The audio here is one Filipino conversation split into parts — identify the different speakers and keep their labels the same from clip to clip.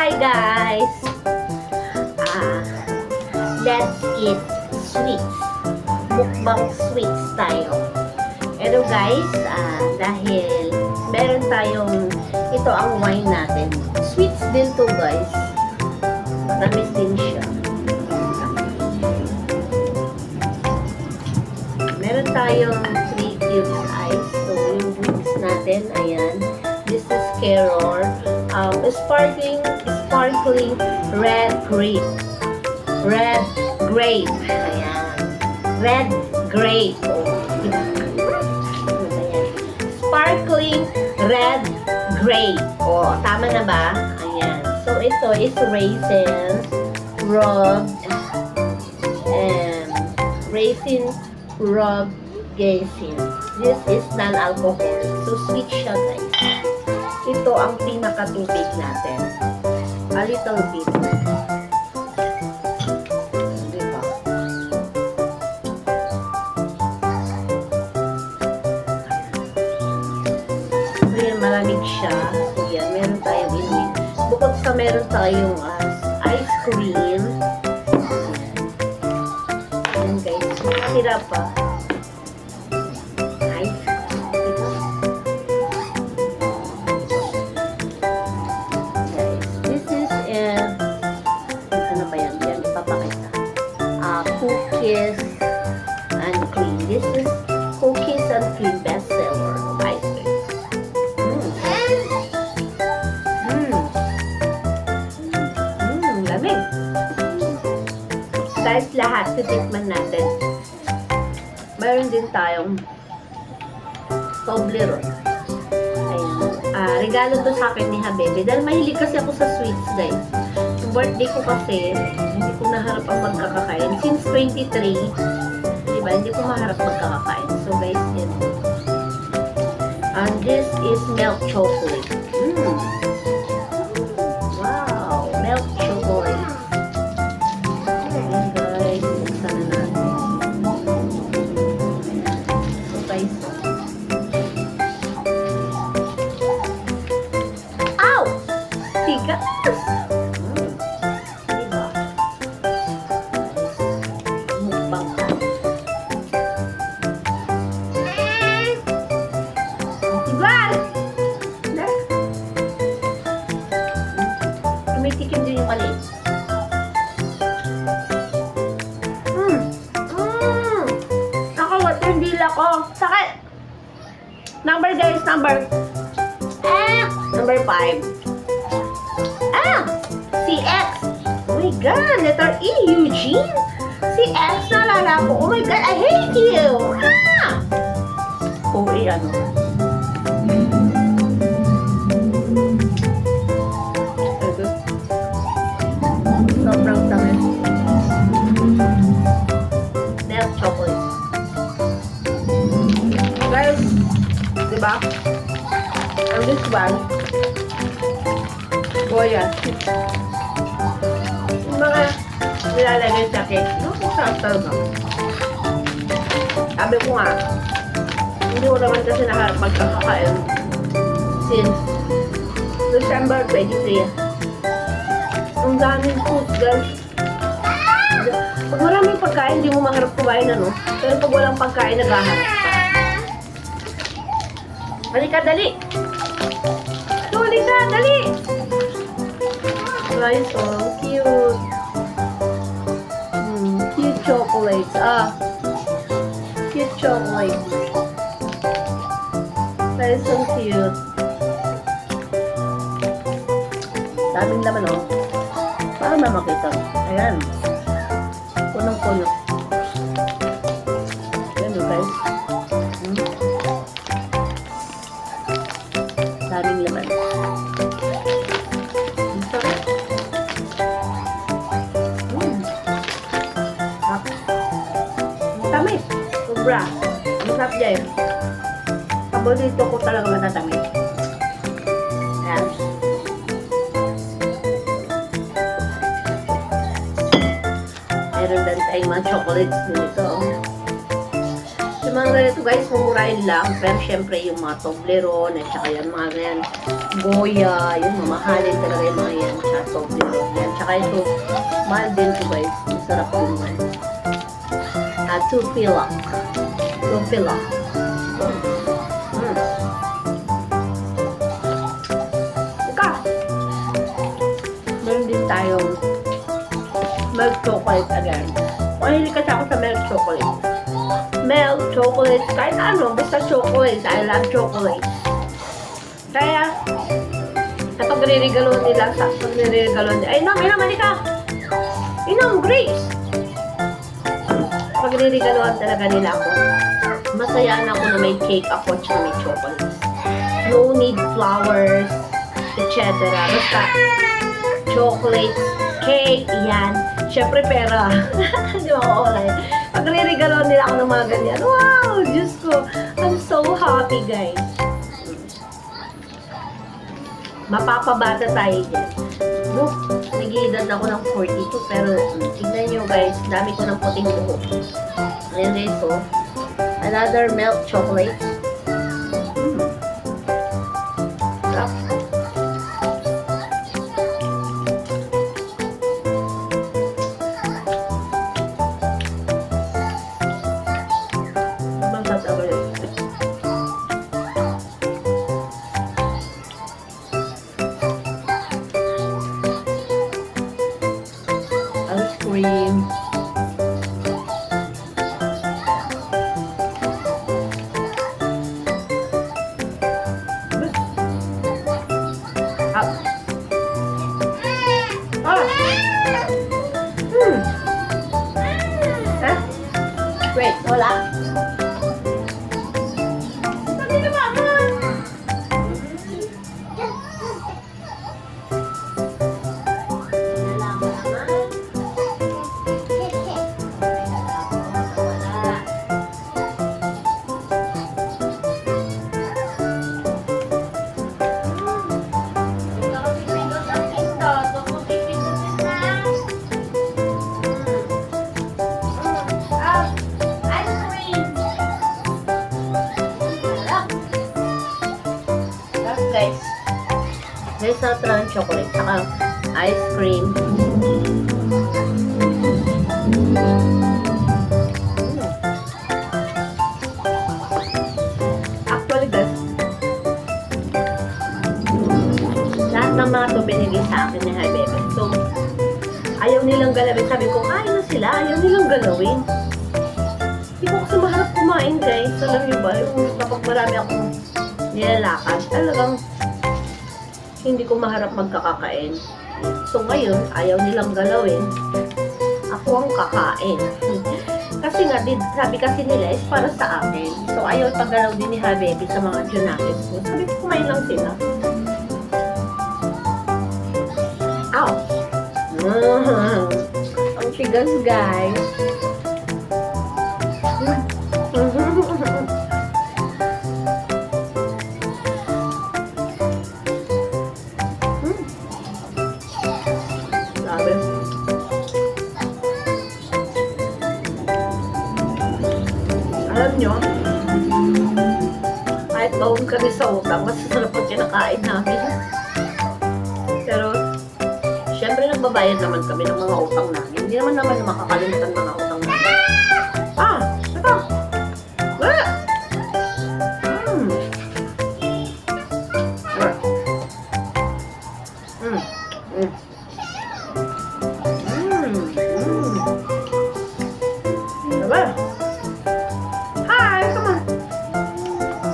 Speaker 1: Hi guys! Let's eat sweets. Mukbang sweets tayo. Pero guys, dahil meron tayong, ito ang wine natin. Sweets din to guys. Matamis din siya. Meron tayong 3 cubes ice. So yung drinks natin, ayan. This is Keror. Sparkling red grape. Red grape. Ayan. Red grape. Oh. Ayan. Sparkling red grape. Oh, tama na ba? Ayan. So, ito is raisins, rubbed, and raisin rubbed gaisin. This is non-alcoholic. So, sweet siya, guys. Ito ang pinakatubig natin. A little bit. Diba? So, yan, malamig siya. So, yan, meron tayong inumin. Bukod sa meron tayong ice cream. Yan, guys. Sirap pa. Cookies and cream. This is cookies and cream bestseller of ice cream. Lamig. Guys, lahat titikman natin. Meron din tayong Toblerone. Ayun. Regalo to sa akin ni Habebe. Dahil mahilig kasi ako sa sweets, guys. Yung birthday ko kasi, hindi ko naharap ang magkakakain. Since 23, diba, hindi ko maharap magkakakain. So, guys, yun. And this is milk chocolate. Wow! Milk chocolate. Ayan, guys. Buksan na natin. So, guys. Ow! Tigas! Tumitikim din yung maliit. Nakawat yung dila ko. Sakit! Number guys, number 5. CX. Oh my God, letter E, Eugene. CX, nalala ko. Oh my God, I hate you. ano. Sobrang tamis. Milk chocolate. Guys, diba? And this one, yan. Yung mga nilalagay sa cake, sarap talaga. Sabi ko nga, hindi ko naman kasi naharap magkakakain since December 23. Ang daming food, guys. Pag maraming pagkain, hindi mo maharap kumain, ano? Pero pag walang pagkain, naghaharap ka. Halika, dali! Halika, dali! Guys, oh, cute. Cute chocolates. Cute chocolates. Guys, so cute. Daming laman, oh. Para mamakita. Ayan. Punong-puno. Ayan, oh, guys. Daming laman. Tamis. Sobra. Masarap dyan. Paborito ko talaga matatamis. Ayan. Meron din tayong mga chocolates dito. mga ganito guys, mumurahin lang. Pero syempre yung mga Toblerone, at saka yung mga yan, Goya, yun, mamahalin talaga yung mga yan, tsaka Toblerone. Yan, tsaka ito, mahal din ito guys. Masarap din man. Tupilak. Tupilak. Ika! Meron din tayong milk chocolate again. Mahilig kasi ako sa milk chocolate. Milk chocolate, kahit ano, basta chocolate. I love chocolate. Kaya, kapag nire-regalo nila, ay, inom, halika! Inom, Grace! Kapag nire-regaloan talaga nila ako, masayaan ako na may cake ako at may chocolate. No need flowers, etc. Basta, chocolate, cake, yan. Siyempre, pera. Di ba ko online? Pag nire-regaloan nila ako ng mga ganyan, wow! Diyos ko, I'm so happy, guys. Mapapabata tayo dyan. Look, nag-iedad ako ng 42, pero tignan nyo guys, dami ko ng puting buhok. Ayan guys, so, another milk chocolate. Sarap. Ice cream. Wait, wala. Sabi na mama. Guys, sarap lang yung chocolate, saka ice cream. Actually guys, lahat ng mga to binigay sa akin ni Haibebe. So, ayaw nilang galawin. Sabi ko, kaya na sila, ayaw nilang galawin. Hindi ko kasi maharap kumain guys. Alam niyo ba, yung kapag marami akong nilalakad, talagang hindi ko maharap magkakakain. So ngayon, ayaw nilang galawin. Ako ang kakain. Kasi nga, sabi kasi nila is para sa akin. So ayaw paggalaw din ni Habibi sa mga junakis ko. Sabi ko, kumain lang sila. Ow! Ang tigas guys. Alam nyo, kahit baon kami sa utang, mas sarap ang kinakain namin. Pero, syempre nagbabayad naman kami ng mga utang namin. Hindi naman makakalimutan mga utang namin. Ito! Wala! Diba? Hi! Come on!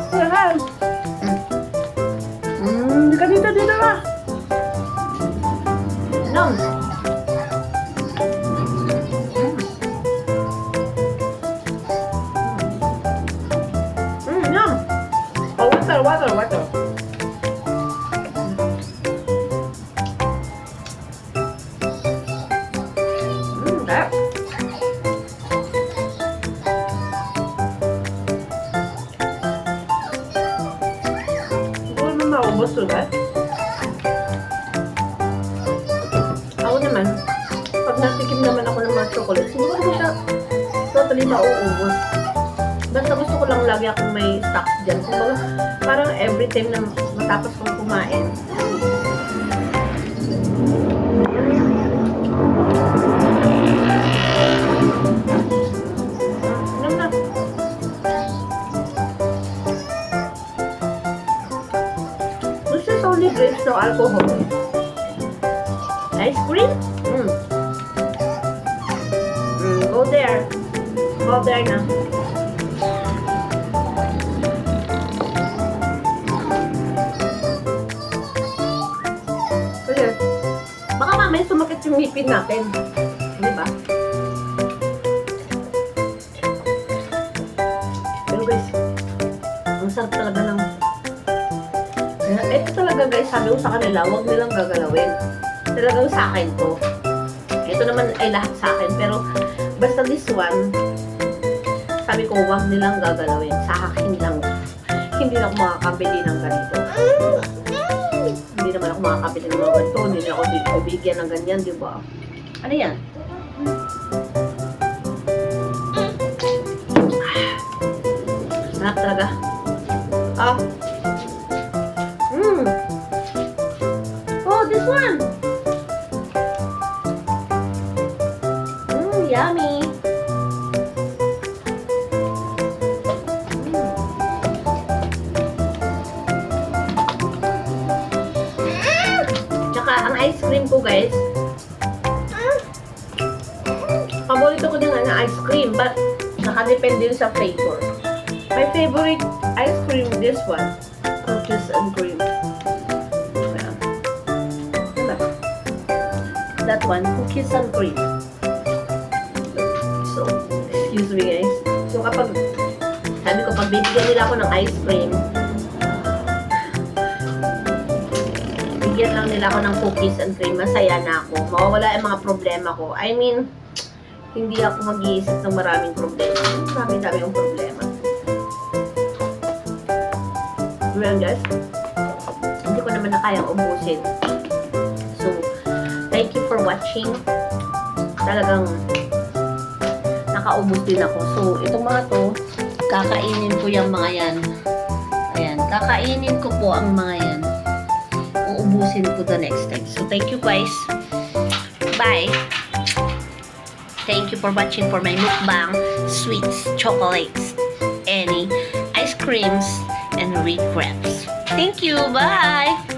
Speaker 1: Say hi! Dito ba? No! Yum! Oh, water! That. Siguro naman maubos ulit. Ako naman, pag natikim naman ako ng mga chocolate, siguro ko siya totally mauubos. Basta gusto ko lang lagi akong may stocks dyan. Kumbaga, parang every time na matapos kong kumain. Inom na. This is only grapes, no alcohol. Ice cream? Go there. Go there na. Kasi, baka mamaya sumakit yung ngipin natin. Di ba? Pero guys, ang sarap talaga ng... Ito talaga guys, sabi ko sa kanila, huwag nilang gagalawin. Talagang sa akin to. Ito naman ay lahat sa akin, pero basta this one, sabi ko, huwag nilang gagalawin. Sa akin lang. Hindi na ako makakabili ng ganito. Hindi naman ako makakabili ng mga ganito. Hindi na ako bibigyan ng ganyan, di ba? Ano yan? Sarap talaga. Oh, this one! Yummy! Tsaka, ang ice cream ko, guys, paborito ko din ang ice cream, but nakadepende yun sa flavor. My favorite ice cream, this one, cookies and cream. Ayan. Diba? That one, cookies and cream. So, excuse me guys. So kapag, sabi ko, pag bibigyan nila ako ng ice cream, bigyan lang nila ako ng cookies and cream, masaya na ako. Mawawala yung mga problema ko. I mean, hindi ako mag-iisip ng maraming problema. Marami-dami yung problema. Ayan guys, hindi ko naman na kayang ubusin. So, thank you for watching. Talagang nakaubos din ako. So, itong mga to, kakainin ko yung mga yan. Ayan, kakainin ko po ang mga yan. Uubusin ko the next time. So, thank you guys. Bye! Thank you for watching for my mukbang, sweets, chocolates, any ice creams, and red grapes. Thank you. Bye!